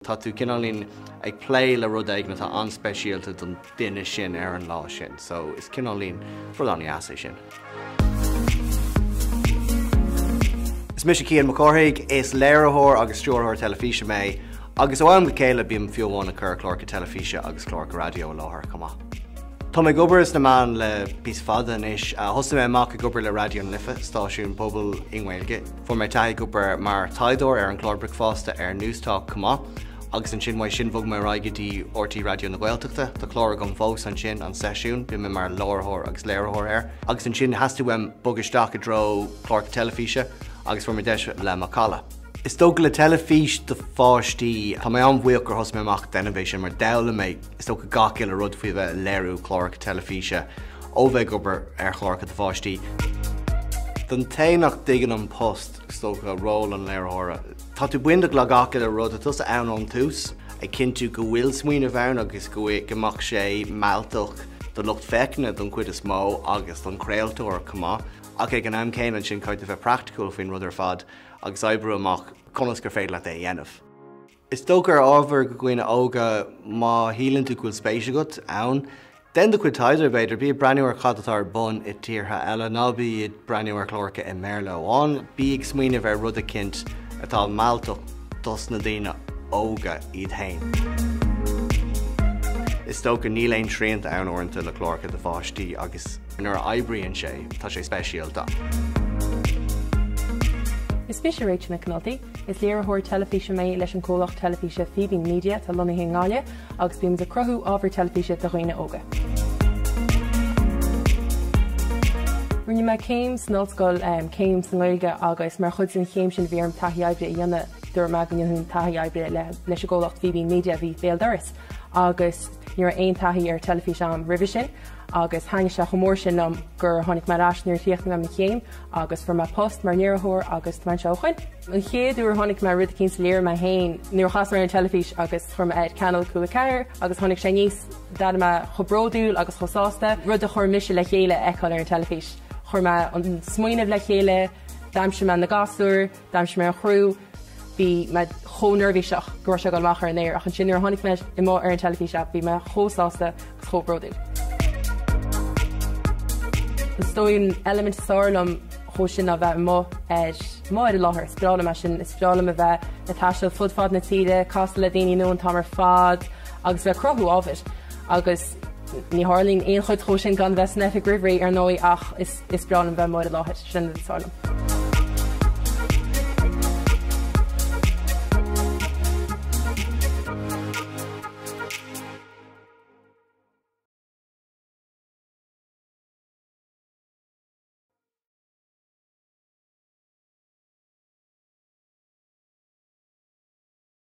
Tá tú cinálín ag play le rud ag na tá anspecialta don duine sin ar an lá sin, so is cinálín frodánaí asé sin. Is mis Cian McCorthaig is léireathóir agus stúrthóir telefíse mé, agus bhhaim go céile bíam fiúháin na cur chlór telefíse agus chlór radio láthair comá. Tá mé gobar is na man le bís fada is thosa mé amach go gobar le radio an lifa stáisiún pobl inhhailge. Fu mé taithí gobar mar taidóir ar an chlórbric fásta ar Newstalk comá, agus an sin mai sin bhog mé raigetí ortaí radio na Gaeltachta, tá chlór gom fós an sin an sesiún, bí mé mar láirthóir agus léireathóir ar. Agus an sin hasúim bugisteach a dro chlór telefíse, agus fu mé deis le macala. Is tóg le telefís de fáistí, tá mé an bhuiach gur thos mé amach denibéis sin mar dela mé is tóg gacil a rud faoi bheith léirú chlór telefíse ó bheith gobar ar chlór de fáistí. Don téanach digan an post tóg a ról an léireathóra. Tá tú buinte le gacil a rud a tus ann an tús, ag cinú go bhfuil smuoine bheann agus go goach sé mealtach do lucht feicne don cuid is mó agus don créaltóir comá, ach ag an am céan sin chuid a bheith practical faoin rud ar fad agus oibriú amach conas gur féad le é dhéanamh. Is tógur ábhar go gcuoine óga má hílann tú gúil spéise agat ann, den do chuid taidir beidir bí breúir chadatá bun i tíortha eile ná bí breúir chlóracha i méle amháin, bí ag smuoine bheith rud a cint atá mealtach dos na daine óga iad hain. Is tóga níl aon tríanta ann orintanta le chlóracha de fáistí agus nuair oibríonn sé tá sé spéisialta. Is Fisher Rachel McNulty, is léireathóir telefíse mé leis an cólacht telefíse Phoebe Media tá Lonnaithe Ngáile agus bíam a crothú ábhar telefíse do dhaoine óga. Rinne me céim snolscoil céim san Gaeilge agus mar chud sin chéim sin bhíarm taithí oibre i dhéanamh dúir me go dhéanann taithí oibre leis a cólacht Phoebe Media bhí féal doras. Agus níor aon taithí ar telefíse am ribh sin, agus haine se chomór sin am gur tháinig mar eisnúir tíocht am na chéim agus for ma post mar léireathóir agus man seochain. An chéadúair tháinig mar rud cinn léir me hain níor chasmar an telefís agus for ed canal cua ceir agus tháinig sé níos dada me chobródúil agus chosáasta rud a chur mise le chéile eáil ar an telefís. Chur me an smuoineh le chéile, daimse me na gasúr, daimse me an chrú, bhí me chónervhíiseach gur se go machar an éir ach an sin ar tháinig me i mó ar an telefíse bhí me chósáasta agus chobródúil. Stoin element sálam cho sin a bheith má a láthair sprála me sin is sprála a bheith na taiisiil fudfád na tíide, casta le daoine nó an tamar fád agus bheith crothú ábhir agus ní hálín aon chuid cho sin gan bheith nefa gribhraí ar nói ach is sprála bheith má a láthair sin sálam.